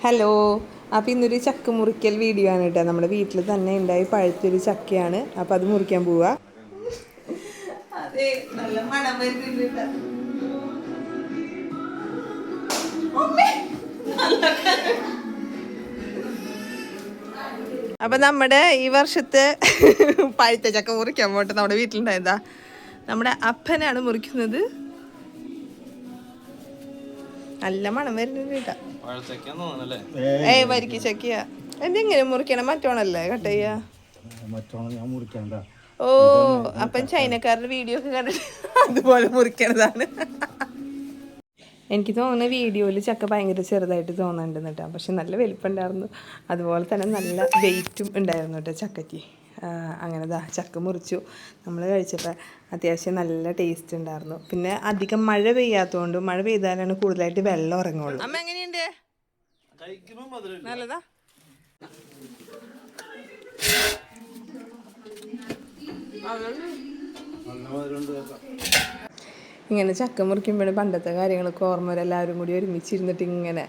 Hello. അപ്പോൾ ഇന്നൊരു ചക്ക മുറിക്കൽ വീഡിയോ ആണ് കേട്ടോ. നമ്മുടെ വീട്ടിൽ തന്നെ ഉണ്ടായി പഴുത്തൊരു ചക്കയാണ്. അപ്പോൾ അത് മുറിക്കാൻ പോവാ. അതെ, നല്ല മണം വരുന്നുണ്ട്. അപ്പം നമ്മുടെ ഈ വർഷത്തെ പഴുത്ത ചക്ക മുറിക്കാൻ പോട്ടെ. നമ്മുടെ വീട്ടിലുണ്ടായതാ. നമ്മുടെ അപ്പനാണ് മുറിക്കുന്നത്. നല്ല മണം വരുന്നുണ്ട് കേട്ടോ. വരിക്ക ചക്കയാ. എന്തെങ്ങനെ മുറിക്കണം? മറ്റോണല്ലേ കട്ട് ചെയ്യാ? ഓ, അപ്പം ചൈനക്കാരുടെ വീഡിയോ ഒക്കെ കണ്ടിട്ട് അതുപോലെ മുറിക്കണതാണ്. എനിക്ക് തോന്നുന്ന വീഡിയോയിൽ ചക്ക ഭയങ്കര ചെറുതായിട്ട് തോന്നുന്നുണ്ട് കേട്ടോ. പക്ഷെ നല്ല വലിപ്പമുണ്ടായിരുന്നു. അതുപോലെ തന്നെ നല്ല വെയിറ്റും ഉണ്ടായിരുന്നു കേട്ടോ ചക്കയ്ക്ക്. അങ്ങനെ ചക്ക മുറിച്ചു. നമ്മൾ കഴിച്ചപ്പോൾ അത്യാവശ്യം നല്ല ടേസ്റ്റ് ഉണ്ടായിരുന്നു. പിന്നെ അധികം മഴ പെയ്യാത്തതുകൊണ്ട്, മഴ പെയ്താലാണ് കൂടുതലായിട്ട് വെള്ളം ഇറങ്ങുള്ളൂ. അമ്മ എങ്ങനെയുണ്ട്? നല്ലതാ. ഇങ്ങനെ ചക്ക മുറിക്കുമ്പോഴും പണ്ടത്തെ കാര്യങ്ങളൊക്കെ ഓർമ്മ വരും. എല്ലാവരും കൂടി ഒരുമിച്ചിരുന്നിട്ട് ഇങ്ങനെ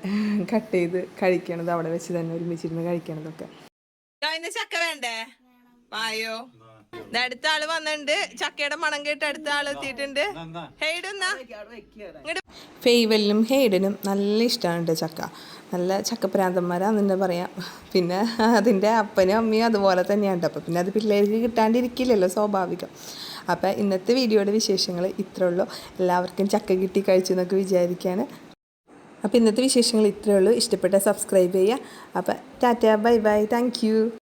കട്ട് ചെയ്ത് കഴിക്കണത്, അവിടെ വെച്ച് തന്നെ ഒരുമിച്ചിരുന്ന് കഴിക്കണതൊക്കെ. ചക്ക വേണ്ടേ? പായോ. അടുത്ത ആള് വന്നിട്ടുണ്ട്. ചക്കയുടെ മണം കേട്ട് അടുത്ത ആള് എത്തിയിട്ടുണ്ട്. ഫെയ്വലിനും ഹെയ്ഡനും നല്ല ഇഷ്ടമാണ് ചക്ക. നല്ല ചക്കപ്രാന്തന്മാരാന്ന് പറയാം. പിന്നെ അതിൻ്റെ അപ്പനും അമ്മയും അതുപോലെ തന്നെയാണ്. അപ്പം പിന്നെ അത് പിള്ളേർക്ക് കിട്ടാണ്ടിരിക്കില്ലല്ലോ, സ്വാഭാവികം. അപ്പം ഇന്നത്തെ വീഡിയോയുടെ വിശേഷങ്ങൾ ഇത്രേ ഉള്ളൂ. എല്ലാവർക്കും ചക്ക കിട്ടി കഴിച്ചു എന്നൊക്കെ വിചാരിക്കുകയാണ്. അപ്പോൾ ഇന്നത്തെ വിശേഷങ്ങൾ ഇത്രേ ഉള്ളൂ. ഇഷ്ടപ്പെട്ട സബ്സ്ക്രൈബ് ചെയ്യുക. അപ്പം Tata, bye bye, thank you.